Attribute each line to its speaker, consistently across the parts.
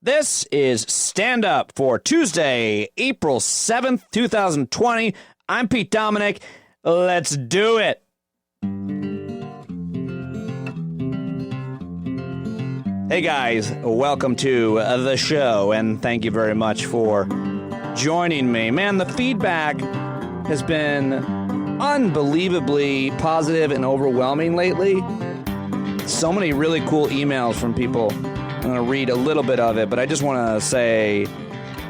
Speaker 1: This is Stand Up for Tuesday, April 7th, 2020. I'm Pete Dominic. Let's do it. Hey guys, welcome to the show, and thank you very much for joining me. Man, the feedback has been unbelievably positive and overwhelming lately. So many really cool emails from people. I'm going to read a little bit of it, but I just want to say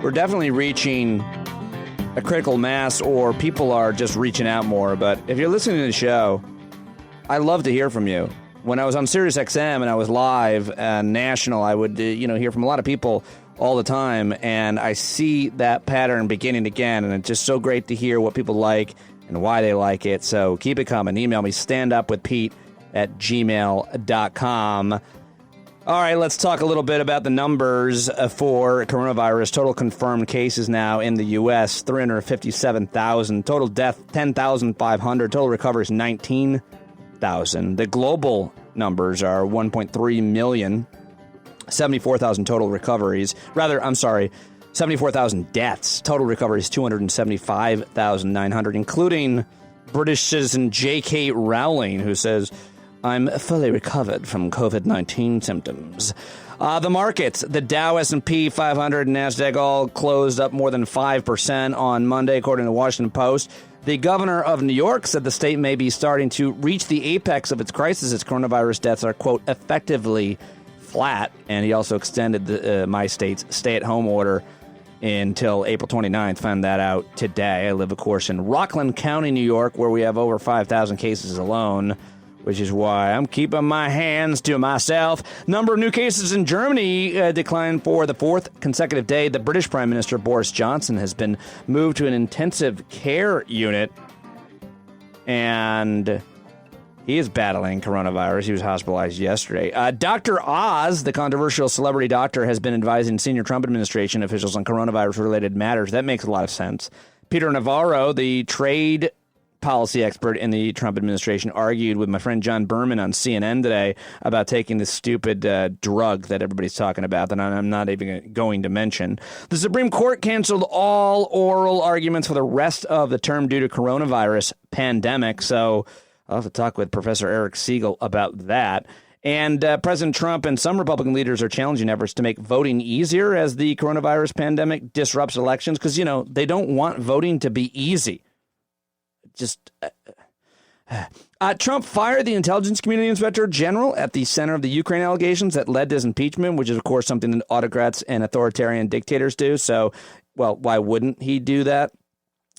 Speaker 1: we're definitely reaching a critical mass, or people are just reaching out more. But if you're listening to the show, I love to hear from you. When I was on Sirius XM and I was live and national, I would hear from a lot of people all the time, and I see that pattern beginning again, and it's just so great to hear what people like and why they like it. So keep it coming. Email me, standupwithpete@gmail.com. All right, let's talk a little bit about the numbers for coronavirus. Total confirmed cases now in the U.S., 357,000. Total death, 10,500. Total recoveries, 19,000. The global numbers are 1.3 million, 74,000 total recoveries. 74,000 deaths. Total recoveries, 275,900, including British citizen J.K. Rowling, who says, "I'm fully recovered from COVID-19 symptoms." The markets, the Dow, S&P 500, and NASDAQ all closed up more than 5% on Monday, according to the Washington Post. The governor of New York said the state may be starting to reach the apex of its crisis as coronavirus deaths are, quote, effectively flat. And he also extended my state's stay-at-home order until April 29th. Found that out today. I live, of course, in Rockland County, New York, where we have over 5,000 cases alone, which is why I'm keeping my hands to myself. Number of new cases in Germany declined for the fourth consecutive day. The British Prime Minister Boris Johnson has been moved to an intensive care unit, and he is battling coronavirus. He was hospitalized yesterday. Dr. Oz, the controversial celebrity doctor, has been advising senior Trump administration officials on coronavirus-related matters. That makes a lot of sense. Peter Navarro, the trade policy expert in the Trump administration, argued with my friend John Berman on CNN today about taking this stupid drug that everybody's talking about that I'm not even going to mention. The Supreme Court canceled all oral arguments for the rest of the term due to coronavirus pandemic. So I'll have to talk with Professor Eric Siegel about that. And President Trump and some Republican leaders are challenging efforts to make voting easier as the coronavirus pandemic disrupts elections because, they don't want voting to be easy. Trump fired the intelligence community inspector general at the center of the Ukraine allegations that led to his impeachment, which is, of course, something that autocrats and authoritarian dictators do. So, well, why wouldn't he do that?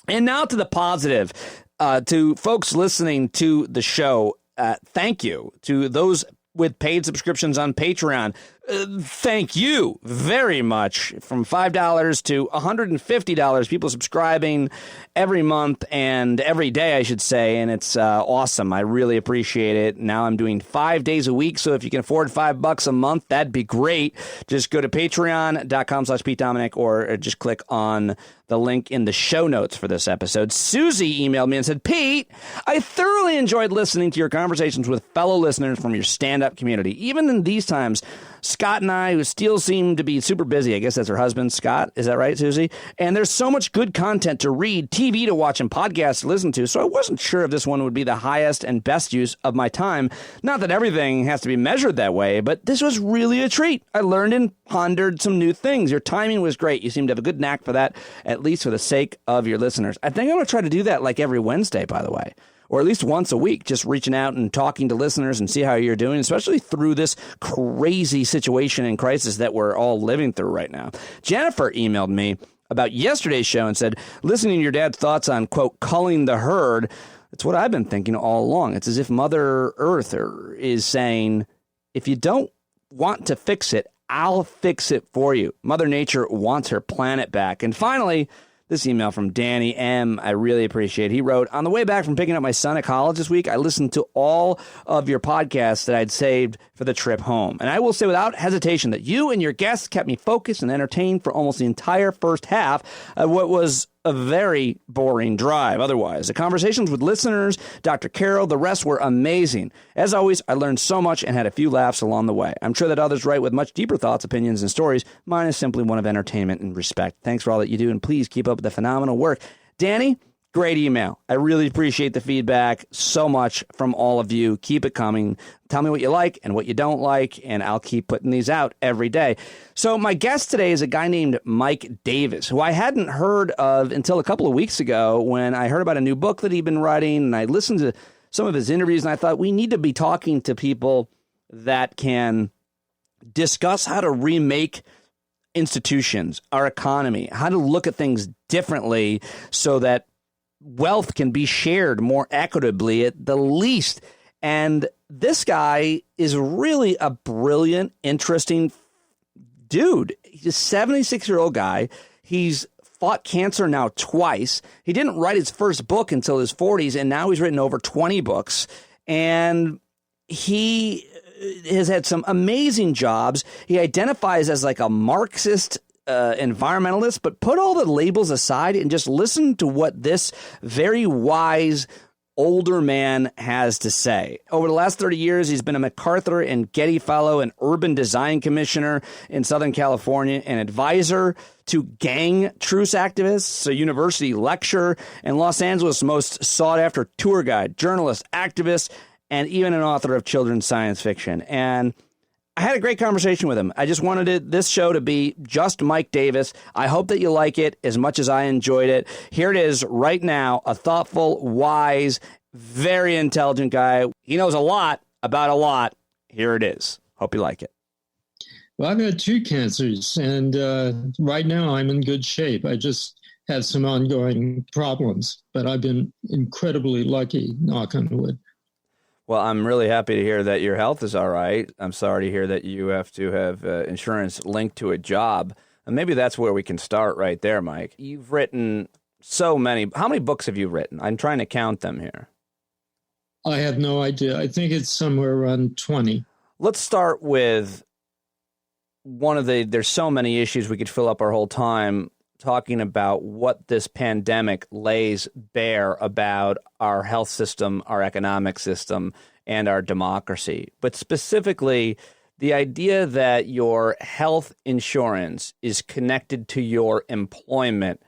Speaker 1: And now to the positive. To folks listening to the show, thank you. To those with paid subscriptions on Patreon, thank you very much. From $5 to $150, people subscribing every month and every day, I should say, and it's awesome. I really appreciate it. Now I'm doing 5 days a week, so if you can afford $5 a month, that'd be great. Just go to patreon.com/PeteDominic or just click on the link in the show notes for this episode. Susie emailed me and said, "Pete, I thoroughly enjoyed listening to your conversations with fellow listeners from your stand-up community. Even in these times, Scott and I, who still seem to be super busy," I guess that's her husband, Scott. Is that right, Susie? "And there's so much good content to read, TV to watch, and podcasts to listen to, so I wasn't sure if this one would be the highest and best use of my time. Not that everything has to be measured that way, but this was really a treat. I learned and pondered some new things. Your timing was great. You seem to have a good knack for that, at least for the sake of your listeners." I think I'm going to try to do that like every Wednesday, by the way. Or at least once a week, just reaching out and talking to listeners and see how you're doing, especially through this crazy situation and crisis that we're all living through right now. Jennifer emailed me about yesterday's show and said, "Listening to your dad's thoughts on, quote, culling the herd, it's what I've been thinking all along. It's as if Mother Earth is saying, if you don't want to fix it, I'll fix it for you. Mother Nature wants her planet back." And finally, this email from Danny M. I really appreciate it. He wrote, "On the way back from picking up my son at college this week, I listened to all of your podcasts that I'd saved for the trip home. And I will say without hesitation that you and your guests kept me focused and entertained for almost the entire first half of what was a very boring drive otherwise. The conversations with listeners, Dr. Carroll, the rest were amazing. As always, I learned so much and had a few laughs along the way. I'm sure that others write with much deeper thoughts, opinions, and stories. Mine is simply one of entertainment and respect. Thanks for all that you do, and please keep up the phenomenal work. Danny, great email. I really appreciate the feedback so much from all of you. Keep it coming. Tell me what you like and what you don't like, and I'll keep putting these out every day. So my guest today is a guy named Mike Davis, who I hadn't heard of until a couple of weeks ago when I heard about a new book that he'd been writing, and I listened to some of his interviews, and I thought we need to be talking to people that can discuss how to remake institutions, our economy, how to look at things differently so that wealth can be shared more equitably at the least. And this guy is really a brilliant, interesting dude. He's a 76-year-old guy. He's fought cancer now twice. He didn't write his first book until his 40s, and now he's written over 20 books. And he has had some amazing jobs. He identifies as like a Marxist environmentalist, but put all the labels aside and just listen to what this very wise older man has to say. Over the last 30 years, he's been a MacArthur and Getty Fellow, an urban design commissioner in Southern California, an advisor to gang truce activists, a university lecturer, and Los Angeles' most sought-after tour guide, journalist, activist, and even an author of children's science fiction. And I had a great conversation with him. I just wanted this show to be just Mike Davis. I hope that you like it as much as I enjoyed it. Here it is right now, a thoughtful, wise, very intelligent guy. He knows a lot about a lot. Here it is. Hope you like it.
Speaker 2: Well, I've had 2 cancers, and right now I'm in good shape. I just have some ongoing problems, but I've been incredibly lucky, knock on wood.
Speaker 1: Well, I'm really happy to hear that your health is all right. I'm sorry to hear that you have to have insurance linked to a job. And maybe that's where we can start right there, Mike. You've written so many. How many books have you written? I'm trying to count them here.
Speaker 2: I have no idea. I think it's somewhere around 20.
Speaker 1: Let's start with there's so many issues we could fill up our whole time talking about what this pandemic lays bare about our health system, our economic system, and our democracy. But specifically, the idea that your health insurance is connected to your employment.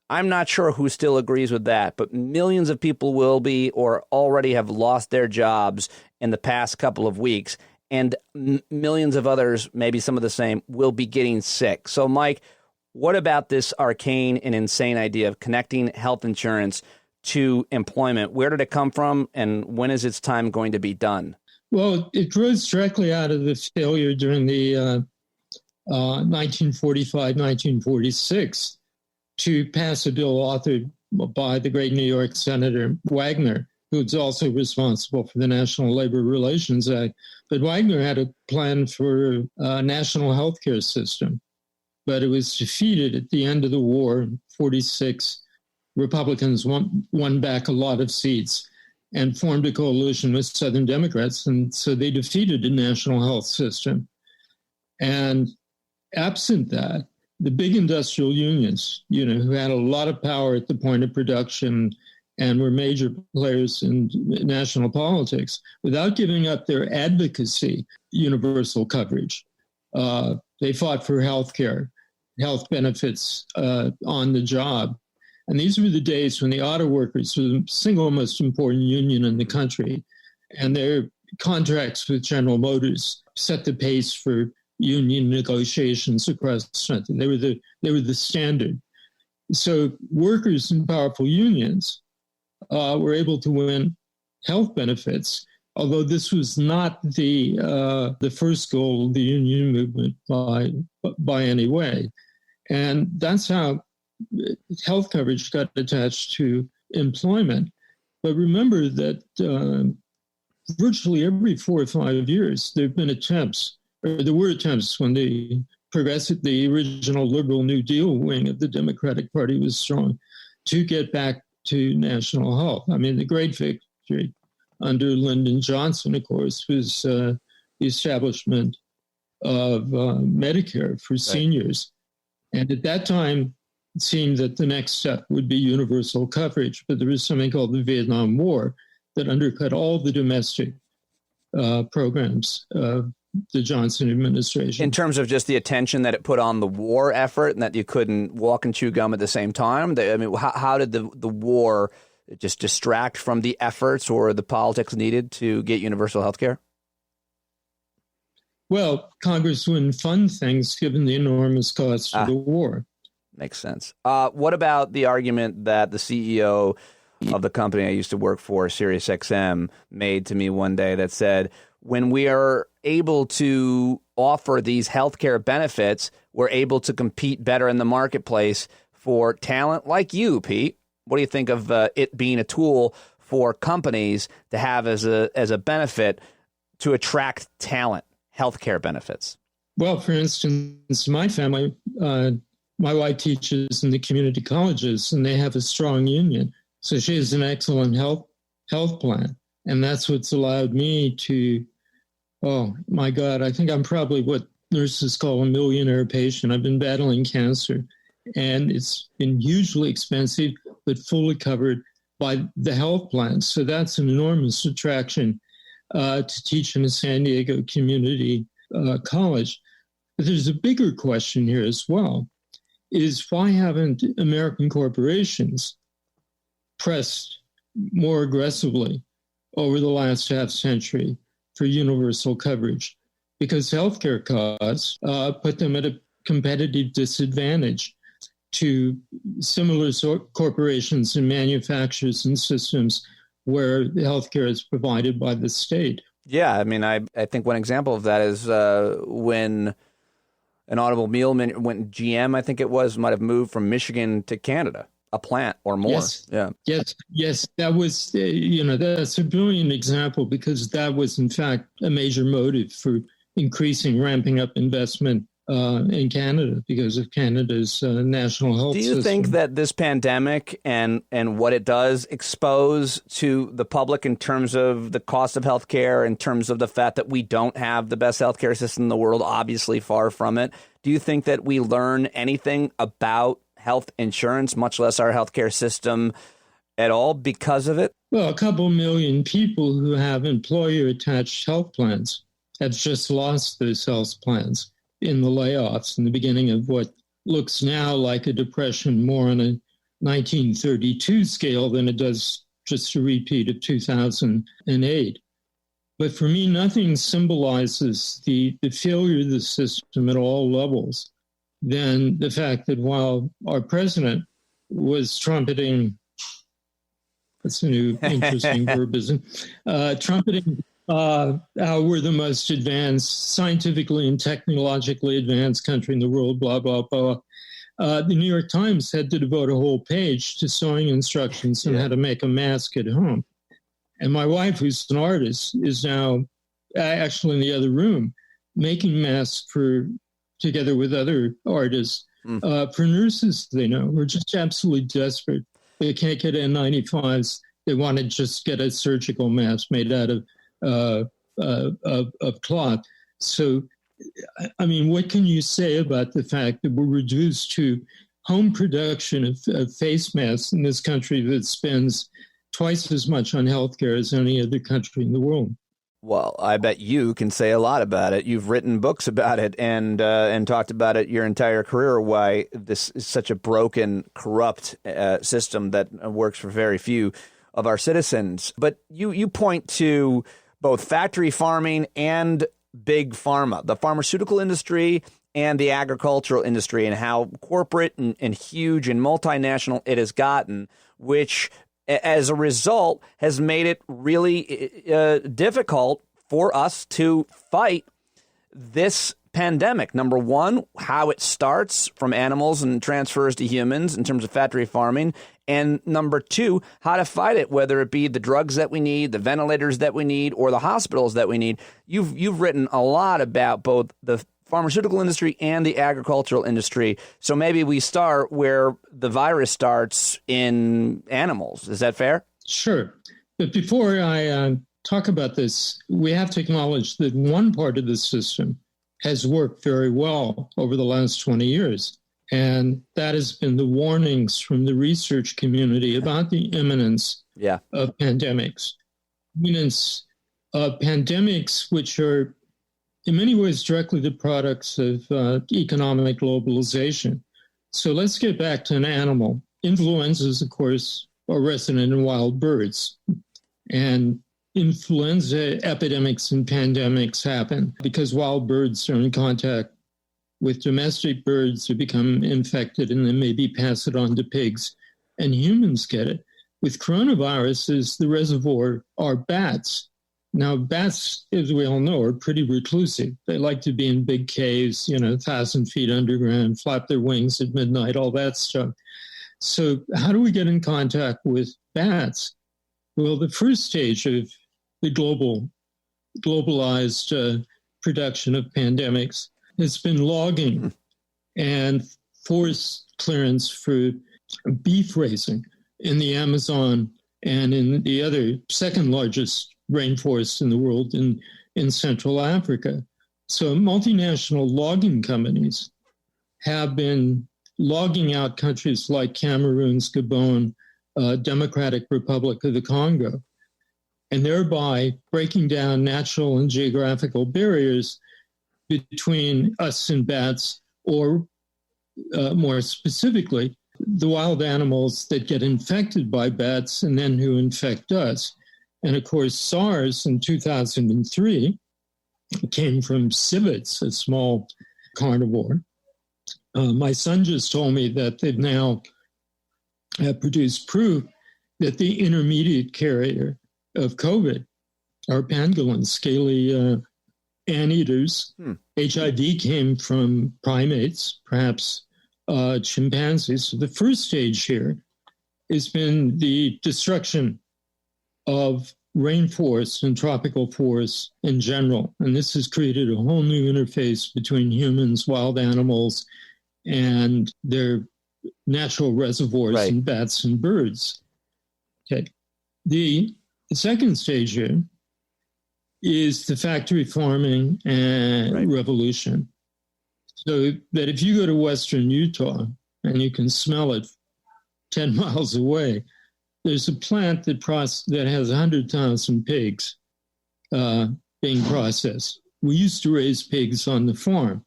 Speaker 1: I'm not sure who still agrees with that, but millions of people will be or already have lost their jobs in the past couple of weeks, and millions of others, maybe some of the same, will be getting sick. So, Mike, what about this arcane and insane idea of connecting health insurance to employment? Where did it come from, and when is its time going to be done?
Speaker 2: Well, it grows directly out of the failure during the 1945-1946 to pass a bill authored by the great New York Senator Wagner, who's also responsible for the National Labor Relations Act. But Wagner had a plan for a national health care system. But it was defeated at the end of the war. 46 Republicans won back a lot of seats and formed a coalition with Southern Democrats. And so they defeated the national health system. And absent that, the big industrial unions, who had a lot of power at the point of production and were major players in national politics, without giving up their advocacy, universal coverage, they fought for health care, health benefits on the job. And these were the days when the auto workers were the single most important union in the country. And their contracts with General Motors set the pace for union negotiations across the country. They were the standard. So workers in powerful unions were able to win health benefits, although this was not the first goal of the union movement by any way. And that's how health coverage got attached to employment. But remember that virtually every 4 or 5 years, there were attempts when the original liberal New Deal wing of the Democratic Party was strong, to get back to national health. I mean, the great victory under Lyndon Johnson, of course, was the establishment of Medicare for seniors. And at that time, it seemed that the next step would be universal coverage, but there was something called the Vietnam War that undercut all the domestic programs of the Johnson administration.
Speaker 1: In terms of just the attention that it put on the war effort and that you couldn't walk and chew gum at the same time? I mean, how did the war just distract from the efforts or the politics needed to get universal health care?
Speaker 2: Well, Congress wouldn't fund things given the enormous cost of the war.
Speaker 1: Makes sense. What about the argument that the CEO of the company I used to work for, SiriusXM, made to me one day that said, when we are able to offer these healthcare benefits, we're able to compete better in the marketplace for talent like you, Pete? What do you think of it being a tool for companies to have as a benefit to attract talent, healthcare benefits?
Speaker 2: Well, for instance, my family, my wife teaches in the community colleges, and they have a strong union. So she has an excellent health plan. And that's what's allowed me to, oh, my God, I think I'm probably what nurses call a millionaire patient. I've been battling cancer, and it's been hugely expensive, but fully covered by the health plan. So that's an enormous attraction to teach in a San Diego community college. But there's a bigger question here as well, is why haven't American corporations pressed more aggressively over the last half century for universal coverage? Because healthcare costs put them at a competitive disadvantage to similar corporations and manufacturers and systems where healthcare is provided by the state.
Speaker 1: Yeah, I mean, I think one example of that is when an automobile, when GM, I think it was, might have moved from Michigan to Canada, a plant or more.
Speaker 2: Yes. That was, that's a brilliant example, because that was, in fact, a major motive for ramping up investment in Canada because of Canada's national health system.
Speaker 1: Do you think that this pandemic and what it does expose to the public in terms of the cost of healthcare, in terms of the fact that we don't have the best healthcare system in the world, obviously far from it? Do you think that we learn anything about health insurance, much less our healthcare system at all, because of it?
Speaker 2: Well, a couple million people who have employer-attached health plans have just lost those health plans in the layoffs in the beginning of what looks now like a depression more on a 1932 scale than it does just a repeat of 2008. But for me, nothing symbolizes the failure of the system at all levels than the fact that while our president was trumpeting, that's a new interesting verbism, trumpeting how we're the most advanced, scientifically and technologically advanced country in the world, blah, blah, blah. The New York Times had to devote a whole page to sewing instructions on how to make a mask at home. And my wife, who's an artist, is now actually in the other room making masks together with other artists for nurses they know. We're just absolutely desperate. They can't get N95s. They want to just get a surgical mask made out of cloth. So, I mean, what can you say about the fact that we're reduced to home production of face masks in this country that spends twice as much on healthcare as any other country in the world?
Speaker 1: Well, I bet you can say a lot about it. You've written books about it and talked about it your entire career, why this is such a broken, corrupt system that works for very few of our citizens. But you point to both factory farming and big pharma, the pharmaceutical industry and the agricultural industry, and how corporate and huge and multinational it has gotten, which as a result has made it really difficult for us to fight this pandemic. Number one, how it starts from animals and transfers to humans in terms of factory farming. And number two, how to fight it, whether it be the drugs that we need, the ventilators that we need, or the hospitals that we need. You've written a lot about both the pharmaceutical industry and the agricultural industry. So maybe we start where the virus starts, in animals. Is that fair?
Speaker 2: Sure. But before I talk about this, we have to acknowledge that one part of the system has worked very well over the last 20 years, And that has been the warnings from the research community about the imminence of pandemics. Imminence of pandemics, which are in many ways directly the products of economic globalization. So let's get back to an animal. Influenzas, of course, are resident in wild birds. And influenza epidemics and pandemics happen because wild birds are in contact with domestic birds who become infected and then maybe pass it on to pigs, and humans get it. With coronaviruses, the reservoir are bats. Now, bats, as we all know, are pretty reclusive. They like to be in big caves, 1,000 feet underground, flap their wings at midnight, all that stuff. So how do we get in contact with bats? Well, the first stage of the globalized production of pandemics has been logging and forest clearance for beef raising in the Amazon and in the other second largest rainforest in the world in Central Africa. So multinational logging companies have been logging out countries like Cameroon, Gabon, Democratic Republic of the Congo, and thereby breaking down natural and geographical barriers between us and bats, or more specifically, the wild animals that get infected by bats and then who infect us. And of course, SARS in 2003 came from civets, a small carnivore. My son just told me that they've now produced proof that the intermediate carrier of COVID are pangolins, scaly anteaters. HIV came from primates, perhaps chimpanzees. So the first stage here has been the destruction of rainforests and tropical forests in general. And this has created a whole new interface between humans, wild animals, and their natural reservoirs in bats and birds. Okay. The second stage here is the factory farming and revolution. So that if you go to Western Utah and you can smell it 10 miles away, there's a plant that has 100,000 pigs being processed. We used to raise pigs on the farm.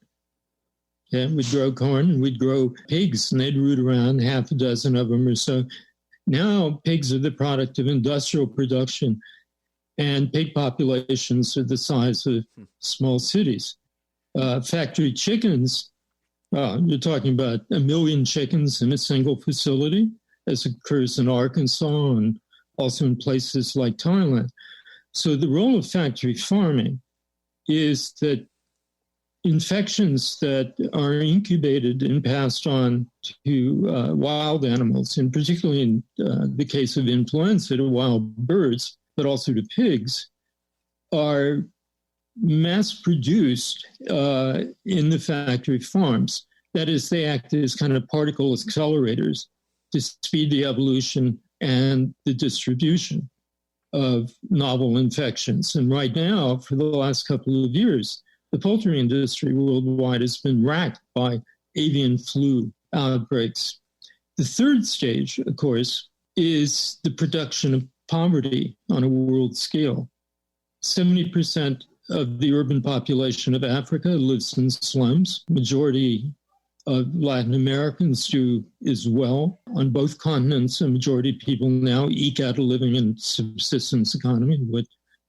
Speaker 2: Okay? We'd grow corn and we'd grow pigs, and they'd root around, half a dozen of them or so. Now pigs are the product of industrial production, and pig populations are the size of small cities. Factory chickens, you're talking about 1 million chickens in a single facility, as occurs in Arkansas and also in places like Thailand. So the role of factory farming is that infections that are incubated and passed on to wild animals, and particularly in the case of influenza to wild birds, but also to pigs, are mass-produced in the factory farms. That is, they act as kind of particle accelerators to speed the evolution and the distribution of novel infections. And right now, for the last couple of years, the poultry industry worldwide has been racked by avian flu outbreaks. The third stage, of course, is the production of poverty on a world scale. 70% of the urban population of Africa lives in slums. Majority of Latin Americans do as well. On both continents, a majority of people now eke out a living in subsistence economy, what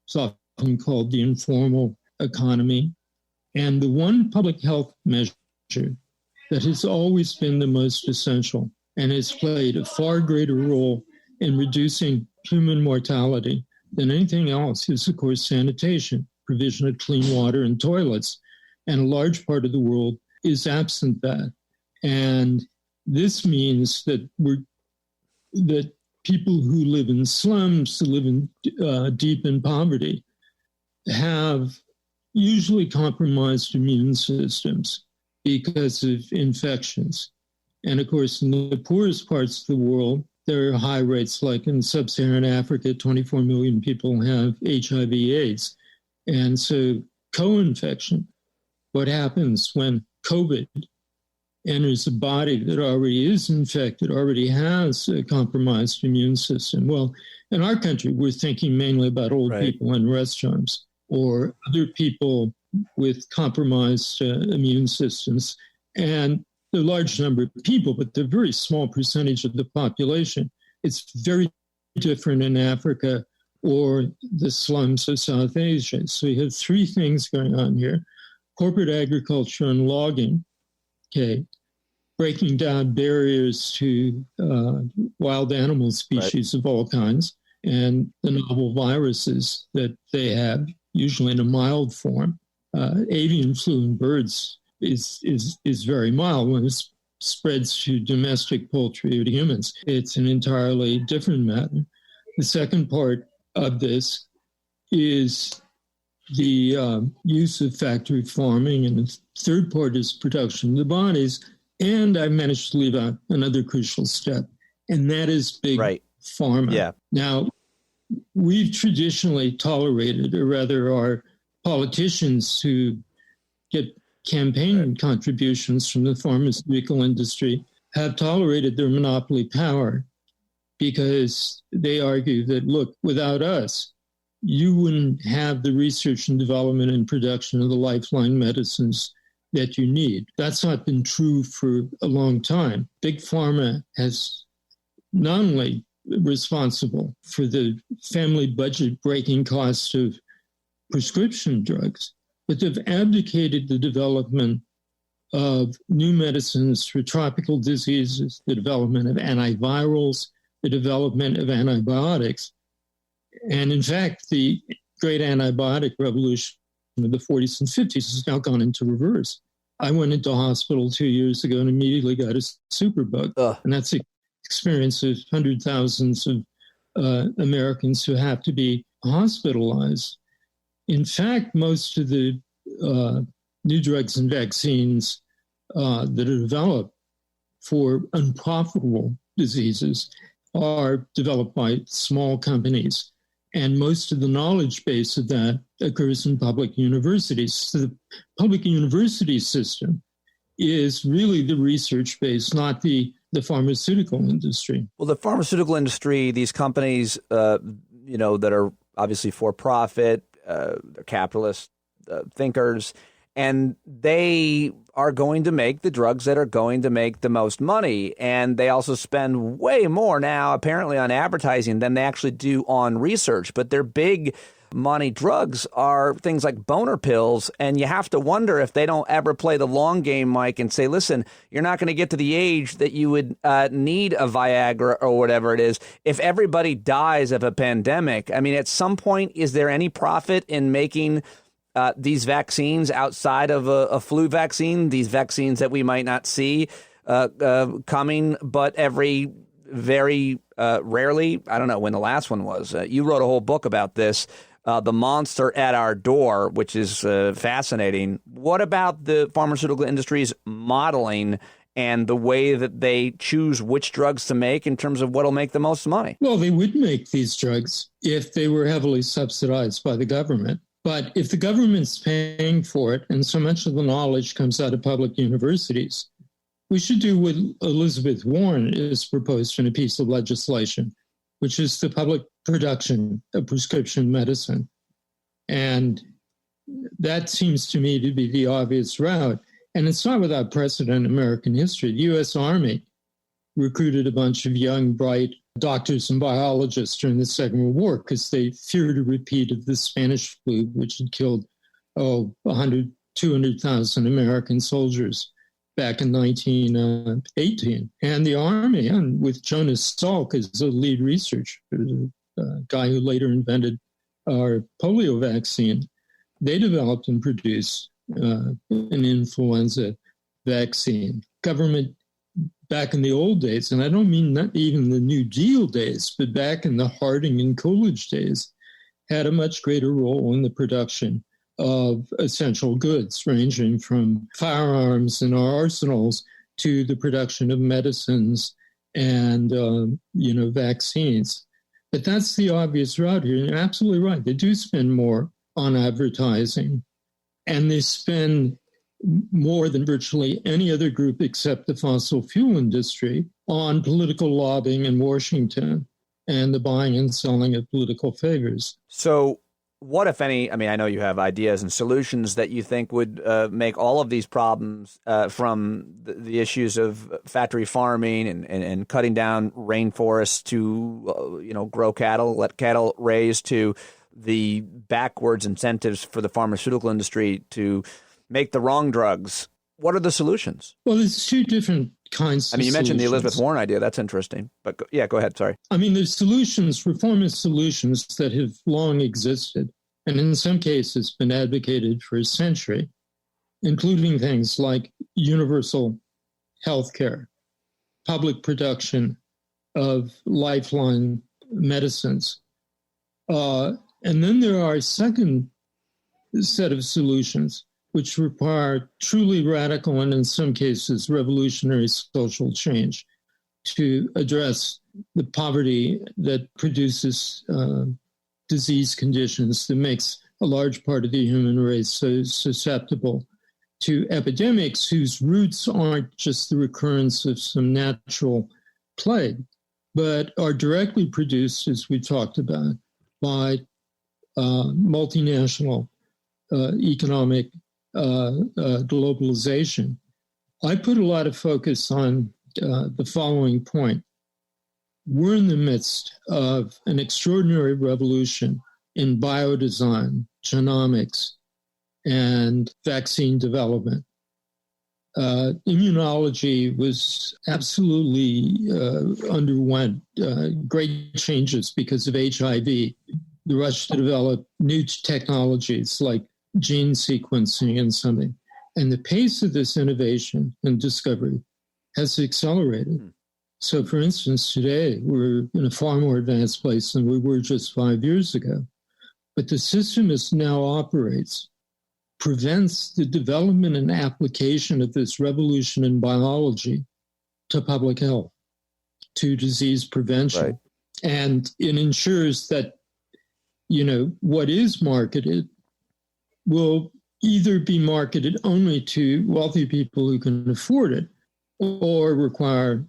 Speaker 2: is often called the informal economy. And the one public health measure that has always been the most essential and has played a far greater role in reducing human mortality than anything else is, of course, sanitation, provision of clean water and toilets. And a large part of the world is absent that. And this means that that people who live in slums, who live in deep in poverty, have usually compromised immune systems because of infections. And of course, in the poorest parts of the world, there are high rates, like in sub-Saharan Africa, 24 million people have HIV/AIDS. And so co-infection, what happens when COVID enters a body that already is infected, already has a compromised immune system. Well, in our country, we're thinking mainly about old people in restaurants or other people with compromised immune systems. And the large number of people, but the very small percentage of the population. It's very different in Africa or the slums of South Asia. So you have three things going on here: corporate agriculture and logging, okay, breaking down barriers to wild animal species of all kinds, and the novel viruses that they have, usually in a mild form. Avian flu in birds is very mild. When it spreads to domestic poultry or to humans, it's an entirely different matter. The second part of this is the use of factory farming, and the third part is production of the bodies. And I managed to leave out another crucial step, and that is big pharma.
Speaker 1: Yeah.
Speaker 2: Now, we've traditionally tolerated, or rather our politicians who get campaign contributions from the pharmaceutical industry have tolerated their monopoly power because they argue that, look, without us, you wouldn't have the research and development and production of the lifeline medicines that you need. That's not been true for a long time. Big pharma has not only responsible for the family budget breaking cost of prescription drugs, but they've abdicated the development of new medicines for tropical diseases, the development of antivirals, the development of antibiotics. And in fact, the great antibiotic revolution of the 40s and 50s has now gone into reverse. I went into hospital 2 years ago and immediately got a superbug. And that's the experience of hundreds of thousands of Americans who have to be hospitalized. In fact, most of the new drugs and vaccines that are developed for unprofitable diseases are developed by small companies. And most of the knowledge base of that occurs in public universities. So the public university system is really the research base, not the pharmaceutical industry.
Speaker 1: Well, the pharmaceutical industry, these companies, that are obviously for profit, they're capitalist thinkers, and they are going to make the drugs that are going to make the most money. And they also spend way more now, apparently, on advertising than they actually do on research. But their big money drugs are things like boner pills. And you have to wonder if they don't ever play the long game, Mike, and say, listen, you're not going to get to the age that you would need a Viagra or whatever it is if everybody dies of a pandemic. I mean, at some point, is there any profit in making these vaccines outside of a flu vaccine, these vaccines that we might not see coming, but very rarely? I don't know when the last one was. You wrote a whole book about this, The Monster at Our Door, which is fascinating. What about the pharmaceutical industry's modeling and the way that they choose which drugs to make in terms of what will make the most money?
Speaker 2: Well, they would make these drugs if they were heavily subsidized by the government. But if the government's paying for it, and so much of the knowledge comes out of public universities, we should do what Elizabeth Warren has proposed in a piece of legislation, which is the public production of prescription medicine. And that seems to me to be the obvious route. And it's not without precedent in American history. The U.S. Army recruited a bunch of young, bright doctors and biologists during the Second World War because they feared a repeat of the Spanish flu, which had killed 100,000, 200,000 American soldiers back in 1918. And the Army, and with Jonas Salk as the lead researcher, a guy who later invented our polio vaccine, they developed and produced an influenza vaccine. Government back in the old days, and I don't mean not even the New Deal days, but back in the Harding and Coolidge days, had a much greater role in the production of essential goods, ranging from firearms in our arsenals to the production of medicines and, vaccines. But that's the obvious route here. You're absolutely right. They do spend more on advertising, and they spend more than virtually any other group except the fossil fuel industry on political lobbying in Washington and the buying and selling of political favors.
Speaker 1: So what, if any, I mean, I know you have ideas and solutions that you think would make all of these problems from the issues of factory farming and cutting down rainforests to, grow cattle, let cattle raise, to the backwards incentives for the pharmaceutical industry to make the wrong drugs. What are the solutions?
Speaker 2: Well, there's two different kinds of
Speaker 1: you mentioned the
Speaker 2: solutions.
Speaker 1: Elizabeth Warren idea. That's interesting. But go ahead. Sorry.
Speaker 2: I mean, there's solutions, reformist solutions that have long existed and in some cases been advocated for a century, including things like universal health care, public production of lifeline medicines. And then there are a second set of solutions which require truly radical and in some cases revolutionary social change to address the poverty that produces disease conditions that makes a large part of the human race so susceptible to epidemics whose roots aren't just the recurrence of some natural plague, but are directly produced, as we talked about, by multinational economic globalization. I put a lot of focus on the following point. We're in the midst of an extraordinary revolution in biodesign, genomics, and vaccine development. Immunology was absolutely underwent great changes because of HIV. The rush to develop new technologies like gene sequencing and something. And the pace of this innovation and discovery has accelerated. So, for instance, today we're in a far more advanced place than we were just 5 years ago. But the system as now operates prevents the development and application of this revolution in biology to public health, to disease prevention.
Speaker 1: Right.
Speaker 2: And it ensures that, what is marketed will either be marketed only to wealthy people who can afford it or require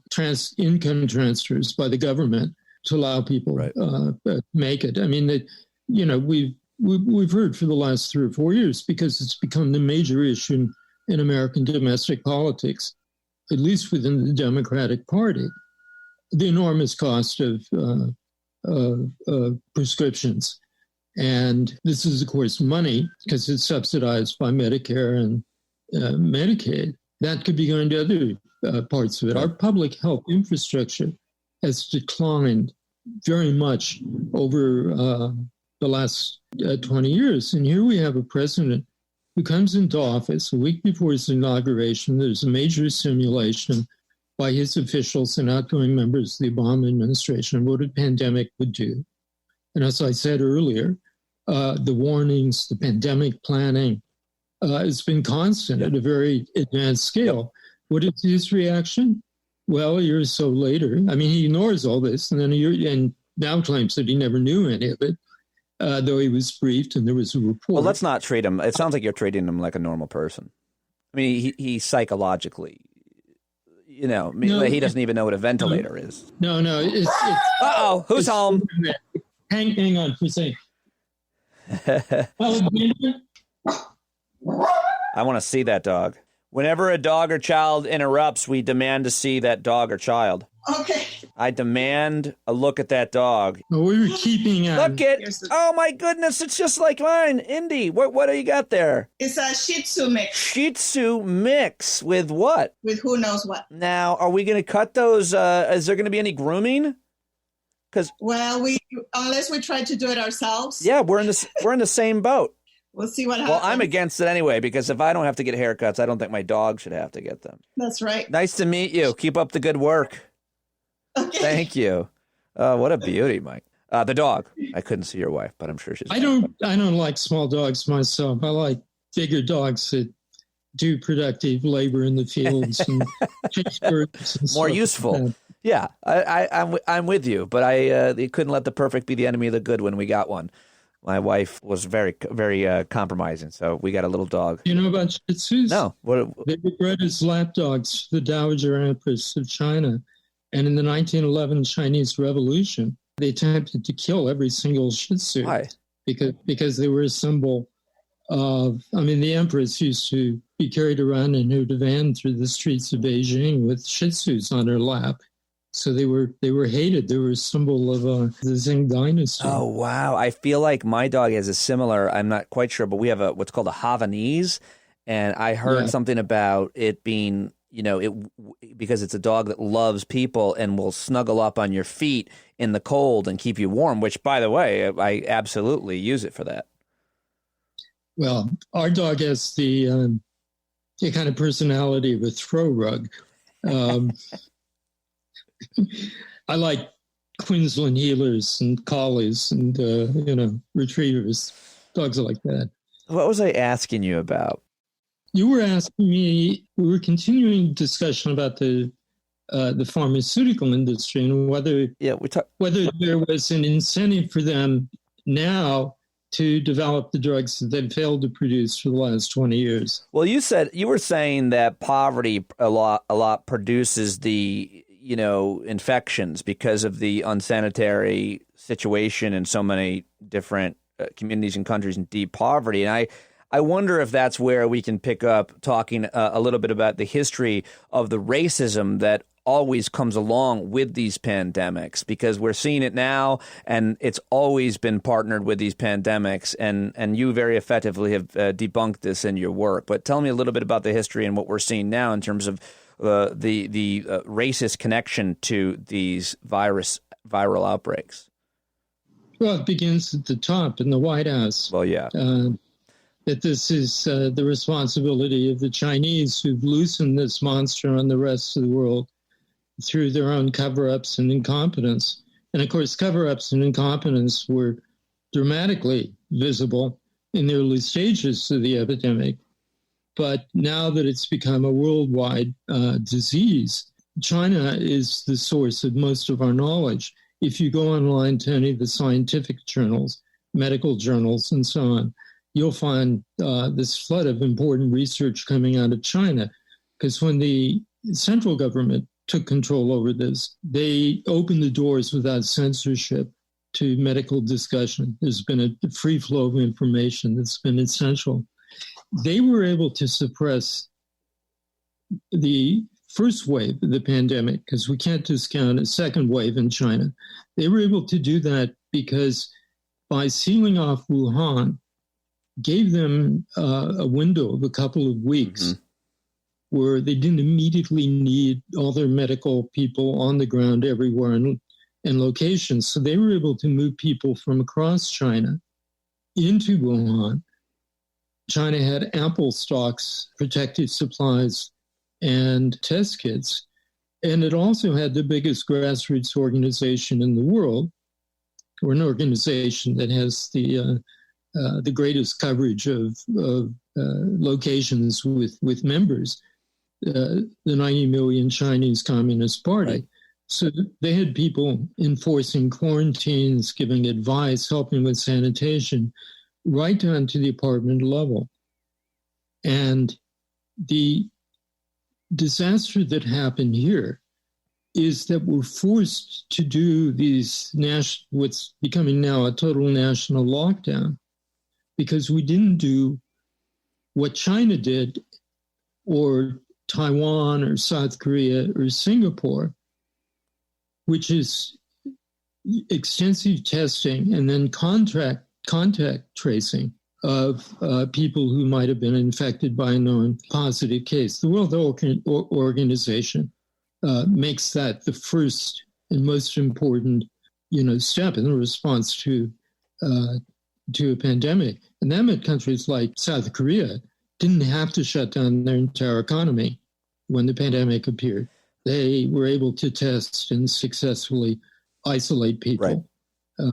Speaker 2: income transfers by the government to allow people to make it. I mean, we've heard for the last 3 or 4 years, because it's become the major issue in American domestic politics, at least within the Democratic Party, the enormous cost of prescriptions. And this is, of course, money, because it's subsidized by Medicare and Medicaid. That could be going to other parts of it. Our public health infrastructure has declined very much over the last 20 years. And here we have a president who comes into office a week before his inauguration. There's a major simulation by his officials and outgoing members of the Obama administration of what a pandemic would do. And as I said earlier, the warnings, the pandemic planning has been constant at a very advanced scale. What is his reaction? Well, a year or so later, I mean, he ignores all this and then and now claims that he never knew any of it, though he was briefed and there was a report.
Speaker 1: Well, let's not treat him. It sounds like you're treating him like a normal person. I mean, he psychologically, he doesn't even know what a ventilator is.
Speaker 2: No.
Speaker 1: Uh-oh, who's home?
Speaker 2: Hang on for a second.
Speaker 1: I want to see that dog. Whenever a dog or child interrupts, we demand to see that dog or child.
Speaker 3: Okay.
Speaker 1: I demand a look at that dog.
Speaker 2: Well, we were keeping
Speaker 1: Look at, oh my goodness, it's just like mine. Indy, what do you got there?
Speaker 3: It's a Shih Tzu mix.
Speaker 1: Shih Tzu mix with what?
Speaker 3: With who knows what.
Speaker 1: Now, are we going to cut those? Is there going to be any grooming?
Speaker 3: Well, unless we try to do it ourselves.
Speaker 1: Yeah, we're in the same boat.
Speaker 3: We'll see what happens.
Speaker 1: Well, I'm against it anyway, because if I don't have to get haircuts, I don't think my dog should have to get them.
Speaker 3: That's right.
Speaker 1: Nice to meet you. Keep up the good work.
Speaker 3: Okay.
Speaker 1: Thank you. What a beauty, Mike. The dog. I couldn't see your wife, but I'm sure she's.
Speaker 2: I don't like small dogs myself. I like bigger dogs that do productive labor in the fields and chase birds and
Speaker 1: more
Speaker 2: stuff
Speaker 1: useful.
Speaker 2: like that.
Speaker 1: Yeah, I'm with you, but I couldn't let the perfect be the enemy of the good when we got one. My wife was very, very compromising, so we got a little dog.
Speaker 2: You know about Shih Tzus?
Speaker 1: No.
Speaker 2: They were bred as lapdogs for the Dowager Empress of China. And in the 1911 Chinese Revolution, they attempted to kill every single Shih Tzu.
Speaker 1: Why?
Speaker 2: Because they were a symbol of, the Empress used to be carried around in her divan through the streets of Beijing with Shih Tzus on her lap. So they were hated. They were a symbol of the Qing dynasty.
Speaker 1: Oh, wow. I feel like my dog has a similar, I'm not quite sure, but we have what's called a Havanese. And I heard something about it being, because it's a dog that loves people and will snuggle up on your feet in the cold and keep you warm, which, by the way, I absolutely use it for that.
Speaker 2: Well, our dog has the kind of personality of a throw rug. I like Queensland heelers and collies and, retrievers, dogs like that.
Speaker 1: What was I asking you about?
Speaker 2: You were asking me, we were continuing discussion about the pharmaceutical industry and whether there was an incentive for them now to develop the drugs that they've failed to produce for the last 20 years.
Speaker 1: Well, you were saying that poverty a lot produces the infections because of the unsanitary situation in so many different communities and countries in deep poverty. And I wonder if that's where we can pick up talking a little bit about the history of the racism that always comes along with these pandemics, because we're seeing it now and it's always been partnered with these pandemics. And you very effectively have debunked this in your work. But tell me a little bit about the history and what we're seeing now in terms of the racist connection to these viral outbreaks.
Speaker 2: Well, it begins at the top in the White House.
Speaker 1: Well, yeah.
Speaker 2: That this is the responsibility of the Chinese who've loosened this monster on the rest of the world through their own cover-ups and incompetence. And, of course, cover-ups and incompetence were dramatically visible in the early stages of the epidemic. But now that it's become a worldwide disease, China is the source of most of our knowledge. If you go online to any of the scientific journals, medical journals, and so on, you'll find this flood of important research coming out of China. Because when the central government took control over this, they opened the doors without censorship to medical discussion. There's been a free flow of information that's been essential. They were able to suppress the first wave of the pandemic, because we can't discount a second wave in China. They were able to do that because by sealing off Wuhan, gave them a window of a couple of weeks where they didn't immediately need all their medical people on the ground everywhere and locations. So they were able to move people from across China into Wuhan. China had ample stocks, protective supplies, and test kits. And it also had the biggest grassroots organization in the world, or an organization that has the greatest coverage of locations with members, the 90 million Chinese Communist Party. Right. So they had people enforcing quarantines, giving advice, helping with sanitation, right down to the apartment level. And the disaster that happened here is that we're forced to do these what's becoming now a total national lockdown, because we didn't do what China did, or Taiwan, or South Korea, or Singapore, which is extensive testing and then contact tracing of people who might have been infected by a known positive case. The World Organization makes that the first and most important, step in the response to a pandemic. And that meant countries like South Korea didn't have to shut down their entire economy when the pandemic appeared. They were able to test and successfully isolate people. Right.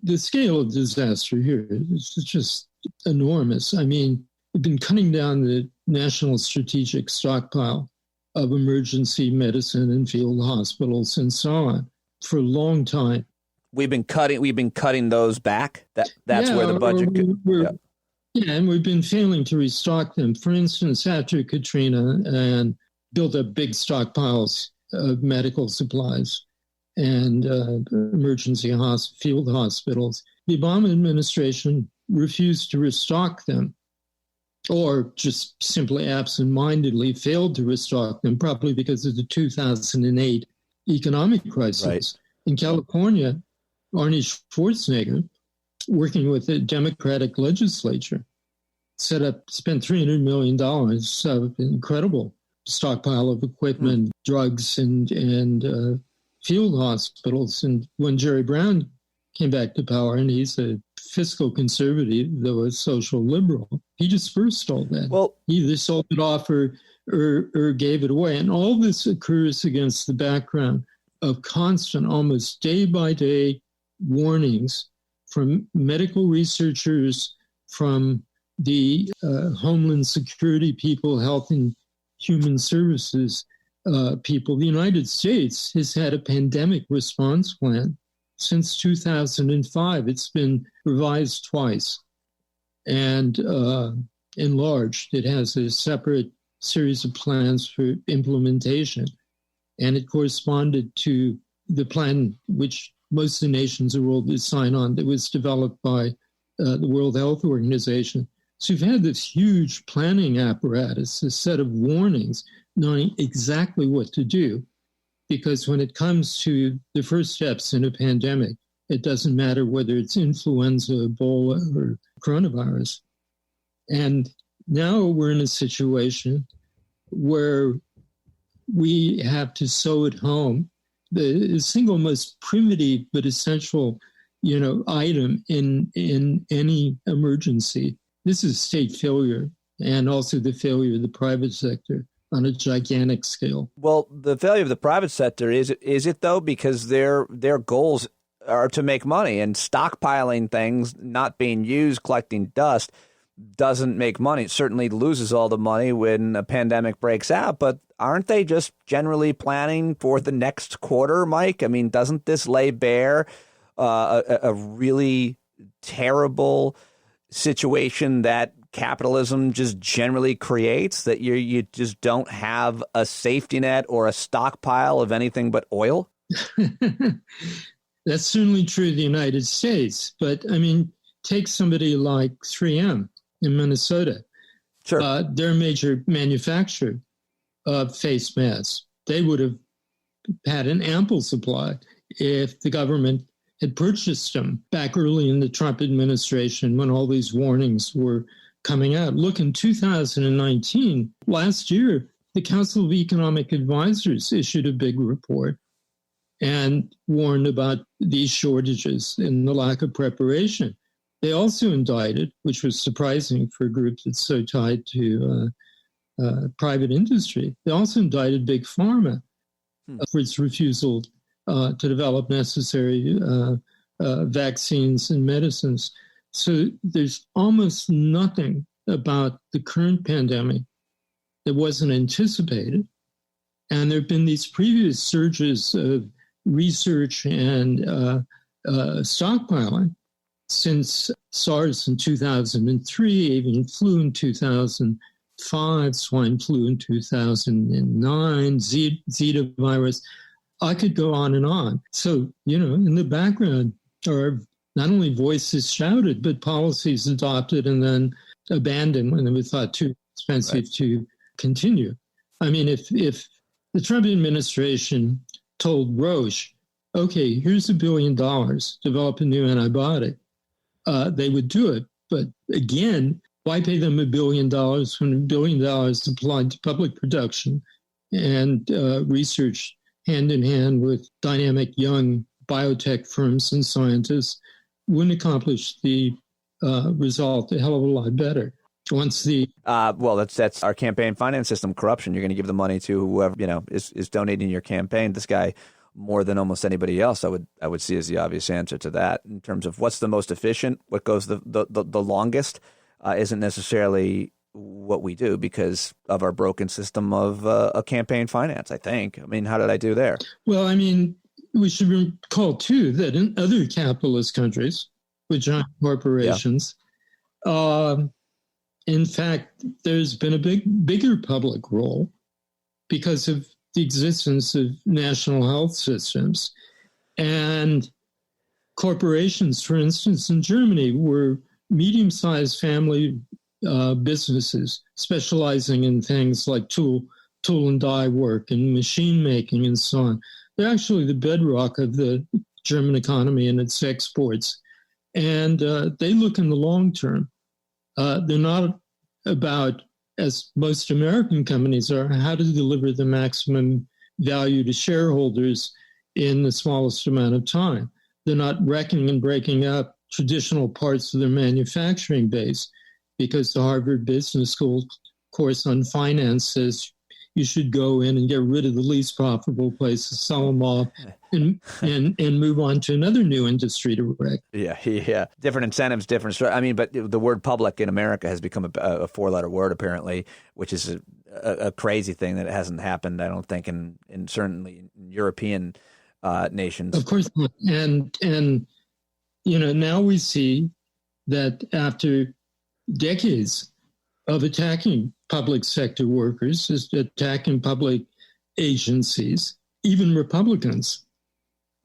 Speaker 2: The scale of disaster here is just enormous. I mean, we've been cutting down the national strategic stockpile of emergency medicine and field hospitals and so on for a long time.
Speaker 1: we've been cutting those back. That's where the budget
Speaker 2: and we've been failing to restock them. For instance, after Katrina, and built up big stockpiles of medical supplies and emergency field hospitals. The Obama administration refused to restock them, or just simply absent-mindedly failed to restock them, probably because of the 2008 economic crisis.
Speaker 1: Right.
Speaker 2: In California, Arnie Schwarzenegger, working with the Democratic legislature, spent $300 million of incredible stockpile of equipment, drugs, and field hospitals. And when Jerry Brown came back to power, and he's a fiscal conservative, though a social liberal, he dispersed all that.
Speaker 1: Well,
Speaker 2: he either sold it off or gave it away. And all this occurs against the background of constant, almost day-by-day warnings from medical researchers, from the Homeland Security people, Health and Human Services people. The United States has had a pandemic response plan since 2005. It's been revised twice and enlarged. It has a separate series of plans for implementation, and it corresponded to the plan which most of the nations of the world would sign on, that was developed by the World Health Organization. So you've had this huge planning apparatus, a set of warnings, knowing exactly what to do. Because when it comes to the first steps in a pandemic, it doesn't matter whether it's influenza, Ebola, or coronavirus. And now we're in a situation where we have to sew at home the single most primitive but essential, item in any emergency. This is state failure, and also the failure of the private sector on a gigantic scale.
Speaker 1: Well, the failure of the private sector, is it though? Because their goals are to make money, and stockpiling things, not being used, collecting dust, doesn't make money. It certainly loses all the money when a pandemic breaks out, but aren't they just generally planning for the next quarter, Mike? I mean, doesn't this lay bare a really terrible situation that capitalism just generally creates, that you just don't have a safety net or a stockpile of anything but oil?
Speaker 2: That's certainly true of the United States. But, take somebody like 3M in Minnesota.
Speaker 1: Sure.
Speaker 2: They're a major manufacturer of face masks. They would have had an ample supply if the government had purchased them back early in the Trump administration when all these warnings were coming out. Look, in 2019, last year, the Council of Economic Advisors issued a big report and warned about these shortages and the lack of preparation. They also indicted, which was surprising for a group that's so tied to private industry, they also indicted Big Pharma for its refusal to develop necessary vaccines and medicines. So there's almost nothing about the current pandemic that wasn't anticipated. And there have been these previous surges of research and stockpiling since SARS in 2003, avian flu in 2005, swine flu in 2009, Zika virus. I could go on and on. So, in the background are not only voices shouted, but policies adopted and then abandoned when they were thought too expensive to continue. If the Trump administration told Roche, okay, here's $1 billion, develop a new antibiotic, they would do it. But again, why pay them $1 billion when $1 billion is applied to public production and research hand in hand with dynamic young biotech firms and scientists wouldn't accomplish the result a hell of a lot better. Once the
Speaker 1: that's our campaign finance system corruption. You're going to give the money to whoever is donating your campaign. This guy, more than almost anybody else, I would see as the obvious answer to that. In terms of what's the most efficient, what goes the longest, isn't necessarily what we do because of our broken system of a campaign finance, I think. How did I do there?
Speaker 2: Well, we should recall, too, that in other capitalist countries with giant corporations, in fact, there's been a bigger public role because of the existence of national health systems. And corporations, for instance, in Germany, were medium-sized family businesses specializing in things like tool and die work and machine making and so on. They're actually the bedrock of the German economy and its exports. And they look in the long term. They're not about, as most American companies are, how to deliver the maximum value to shareholders in the smallest amount of time. They're not wrecking and breaking up traditional parts of their manufacturing base, because the Harvard Business School course on finance says you should go in and get rid of the least profitable places, sell them off, and move on to another new industry to wreck.
Speaker 1: Yeah. Different incentives, different. I mean, but the word public in America has become a four-letter word, apparently, which is a crazy thing that hasn't happened, I don't think, in certainly in European nations.
Speaker 2: Of course not. And now we see that after decades of attacking public sector workers, attacking public agencies, even Republicans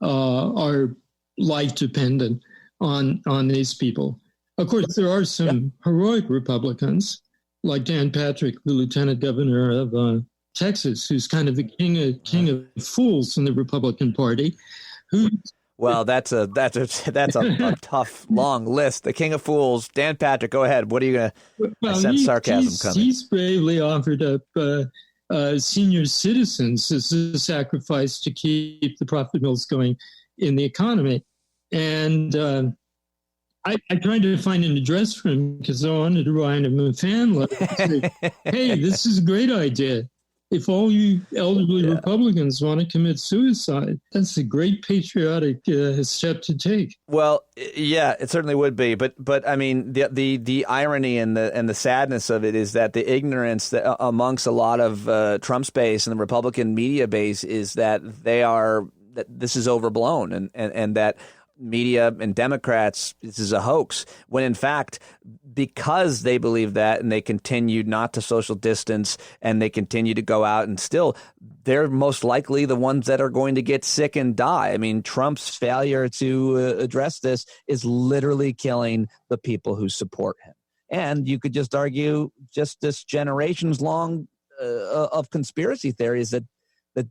Speaker 2: are life dependent on these people. Of course, there are some heroic Republicans, like Dan Patrick, the lieutenant governor of Texas, who's kind of the king of fools in the Republican Party.
Speaker 1: Well, that's a tough, long list. The king of fools, Dan Patrick. Go ahead. What are you going to? I sense sarcasm coming.
Speaker 2: He's bravely offered up senior citizens as a sacrifice to keep the profit mills going in the economy. And I tried to find an address for him because I wanted to write him a fan letter and say, hey, this is a great idea. If all you elderly Republicans want to commit suicide, that's a great patriotic step to take.
Speaker 1: Well, yeah, it certainly would be. But I mean, the irony and the sadness of it is that the ignorance that amongst a lot of Trump's base and the Republican media base is that that this is overblown and that media and Democrats, this is a hoax, when in fact, because they believe that and they continue not to social distance and they continue to go out and still, they're most likely the ones that are going to get sick and die. I mean, Trump's failure to address this is literally killing the people who support him. And you could just argue just this generations long of conspiracy theories that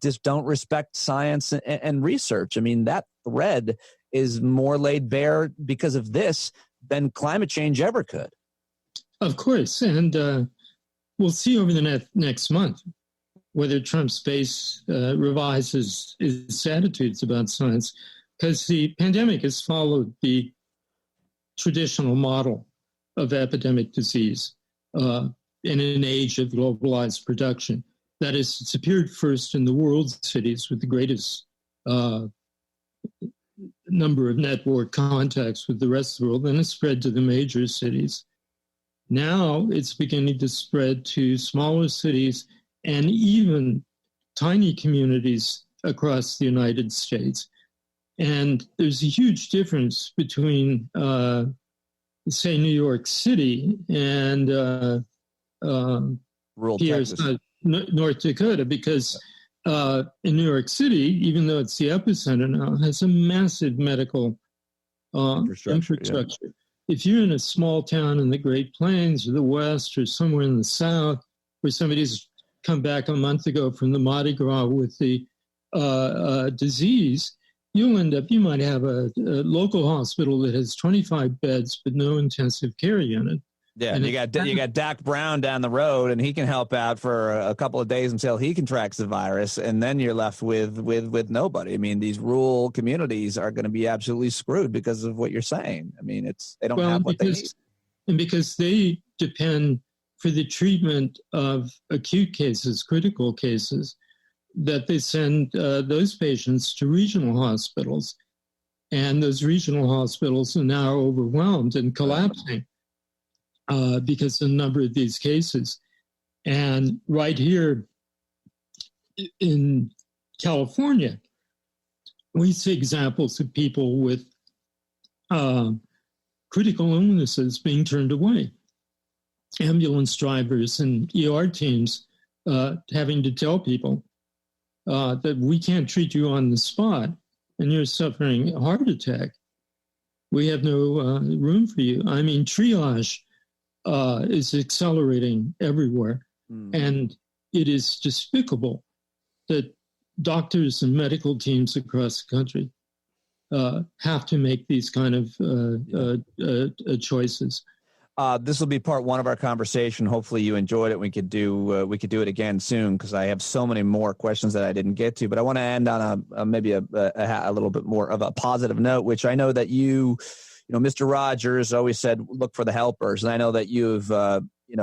Speaker 1: just don't respect science and research. I mean, that thread is more laid bare because of this than climate change ever could.
Speaker 2: Of course. And we'll see over the next month whether Trump's base revises its attitudes about science, because the pandemic has followed the traditional model of epidemic disease in an age of globalized production. That is, it's appeared first in the world cities with the greatest number of network contacts with the rest of the world, then it spread to the major cities. Now it's beginning to spread to smaller cities and even tiny communities across the United States. And there's a huge difference between, say, New York City and
Speaker 1: rural Texas.
Speaker 2: North Dakota, because in New York City, even though it's the epicenter now, has a massive medical infrastructure. Yeah. If you're in a small town in the Great Plains or the West or somewhere in the South, where somebody's come back a month ago from the Mardi Gras with the disease, you might have a local hospital that has 25 beds but no intensive care unit.
Speaker 1: Yeah, and you got Dak Brown down the road, and he can help out for a couple of days until he contracts the virus, and then you're left with nobody. I mean, these rural communities are going to be absolutely screwed because of what you're saying. I mean, they don't have what they need.
Speaker 2: And because they depend for the treatment of acute cases, critical cases, that they send those patients to regional hospitals, and those regional hospitals are now overwhelmed and collapsing. Because of the number of these cases. And right here in California, we see examples of people with critical illnesses being turned away. Ambulance drivers and ER teams having to tell people that we can't treat you on the spot and you're suffering a heart attack. We have no room for you. I mean, triage is accelerating everywhere. And it is despicable that doctors and medical teams across the country have to make these kind of choices.
Speaker 1: This will be part one of our conversation. Hopefully you enjoyed it. We could do it again soon because I have so many more questions that I didn't get to. But I want to end on maybe a little bit more of a positive note, which I know that you know, Mr. Rogers always said, look for the helpers. And I know that you've, you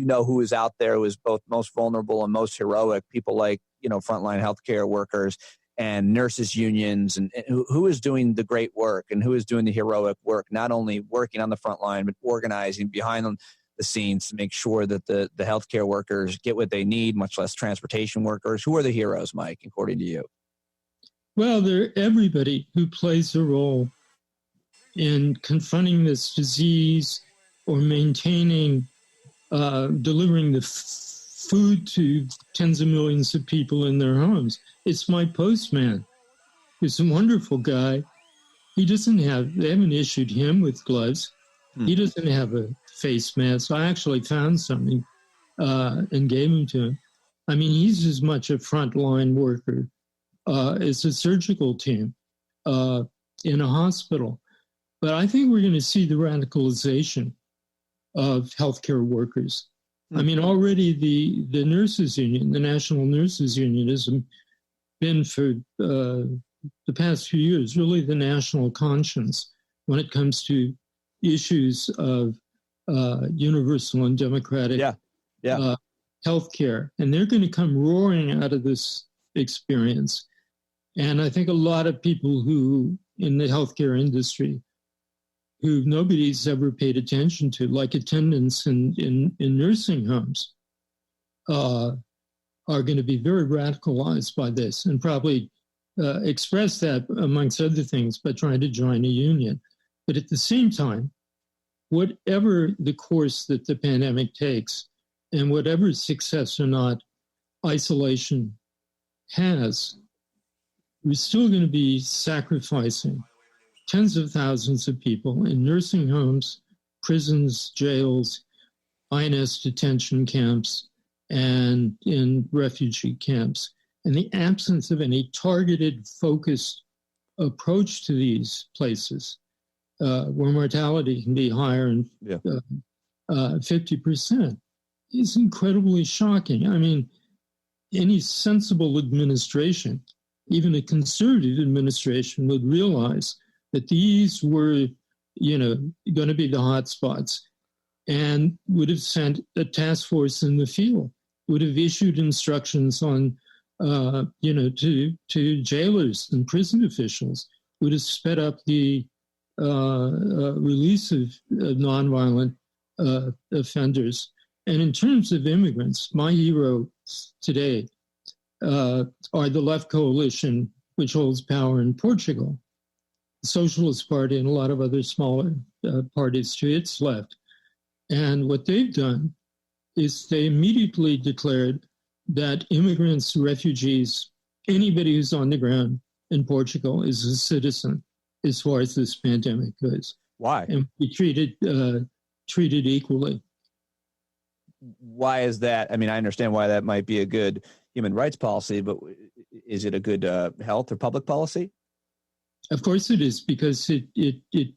Speaker 1: know who is out there who is both most vulnerable and most heroic, people like, you know, frontline healthcare workers and nurses unions and who is doing the great work and who is doing the heroic work, not only working on the front line, but organizing behind the scenes to make sure that the healthcare workers get what they need, much less transportation workers. Who are the heroes, Mike, according to you?
Speaker 2: Well, they're everybody who plays a role in confronting this disease or maintaining, delivering the food to tens of millions of people in their homes. It's my postman. He's a wonderful guy. They haven't issued him with gloves. He doesn't have a face mask. I actually found something and gave him to him. I mean, he's as much a frontline worker as a surgical team in a hospital. But I think we're going to see the radicalization of healthcare workers. I mean, already the nurses union, the National Nurses Union, has been for the past few years really the national conscience when it comes to issues of universal and democratic healthcare. And they're going to come roaring out of this experience. And I think a lot of people who in the healthcare industry who nobody's ever paid attention to, like attendants in nursing homes, are going to be very radicalized by this and probably express that, amongst other things, by trying to join a union. But at the same time, whatever the course that the pandemic takes and whatever success or not isolation has, we're still going to be sacrificing tens of thousands of people in nursing homes, prisons, jails, INS detention camps, and in refugee camps. And the absence of any targeted, focused approach to these places, where mortality can be higher than 50%, is incredibly shocking. I mean, any sensible administration, even a conservative administration, would realize that these were, going to be the hot spots and would have sent a task force in the field, would have issued instructions on, to jailers and prison officials, would have sped up the release of nonviolent offenders. And in terms of immigrants, my heroes today are the Left Coalition, which holds power in Portugal, the Socialist Party, and a lot of other smaller parties to its left. And what they've done is they immediately declared that immigrants, refugees, anybody who's on the ground in Portugal is a citizen as far as this pandemic goes.
Speaker 1: Why?
Speaker 2: And we treated equally.
Speaker 1: Why is that? I mean, I understand why that might be a good human rights policy, but is it a good health or public policy?
Speaker 2: Of course it is, because it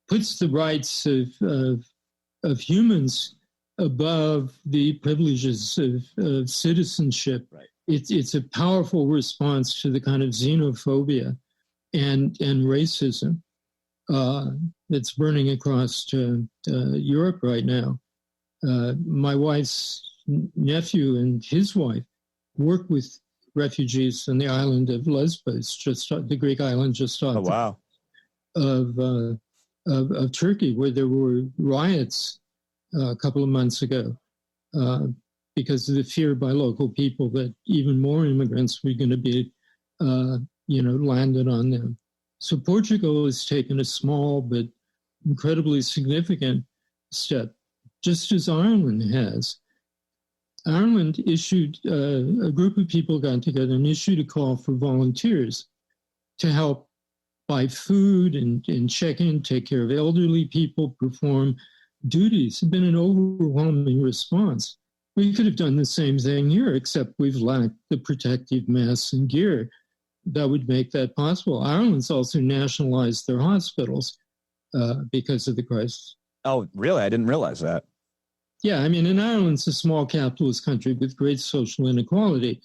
Speaker 2: puts the rights of humans above the privileges of citizenship.
Speaker 1: Right.
Speaker 2: It's a powerful response to the kind of xenophobia and racism that's burning across Europe right now. My wife's nephew and his wife work with refugees on the island of Lesbos, the Greek island just off of Turkey, where there were riots a couple of months ago because of the fear by local people that even more immigrants were going to be landed on them. So Portugal has taken a small but incredibly significant step, just as Ireland has. Ireland issued, a group of people got together and issued a call for volunteers to help buy food and check in, take care of elderly people, perform duties. It's been an overwhelming response. We could have done the same thing here, except we've lacked the protective masks and gear that would make that possible. Ireland's also nationalized their hospitals because of the crisis.
Speaker 1: Oh, really? I didn't realize that.
Speaker 2: Yeah, and Ireland's a small capitalist country with great social inequality,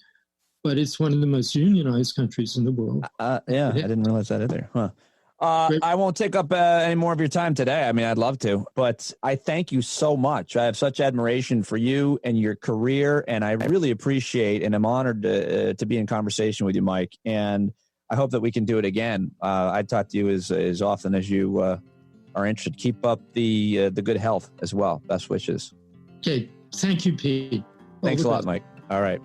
Speaker 2: but it's one of the most unionized countries in the world.
Speaker 1: I didn't realize that either. Huh. I won't take up any more of your time today. I'd love to, but I thank you so much. I have such admiration for you and your career, and I really appreciate and I'm honored to be in conversation with you, Mike. And I hope that we can do it again. I'd talk to you as often as you are interested. Keep up the good health as well. Best wishes.
Speaker 2: Okay. Thank you, Pete.
Speaker 1: Thanks a lot, Mike. All right.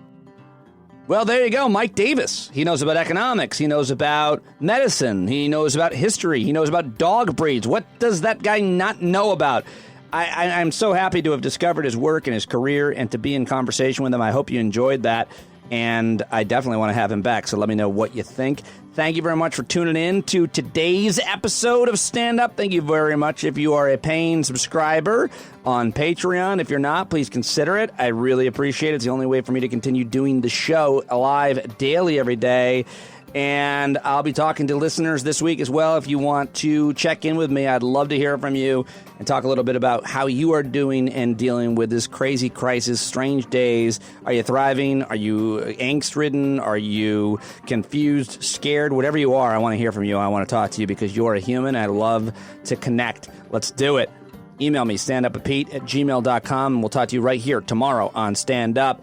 Speaker 1: Well, there you go. Mike Davis. He knows about economics. He knows about medicine. He knows about history. He knows about dog breeds. What does that guy not know about? I'm so happy to have discovered his work and his career and to be in conversation with him. I hope you enjoyed that. And I definitely want to have him back. So let me know what you think. Thank you very much for tuning in to today's episode of Stand Up. Thank you very much if you are a paying subscriber on Patreon. If you're not, please consider it. I really appreciate it. It's the only way for me to continue doing the show live daily every day. And I'll be talking to listeners this week as well. If you want to check in with me, I'd love to hear from you and talk a little bit about how you are doing and dealing with this crazy crisis, strange days. Are you thriving? Are you angst-ridden? Are you confused, scared? Whatever you are, I want to hear from you. I want to talk to you because you're a human. I love to connect. Let's do it. Email me, standuppapete@gmail.com, and we'll talk to you right here tomorrow on Stand Up.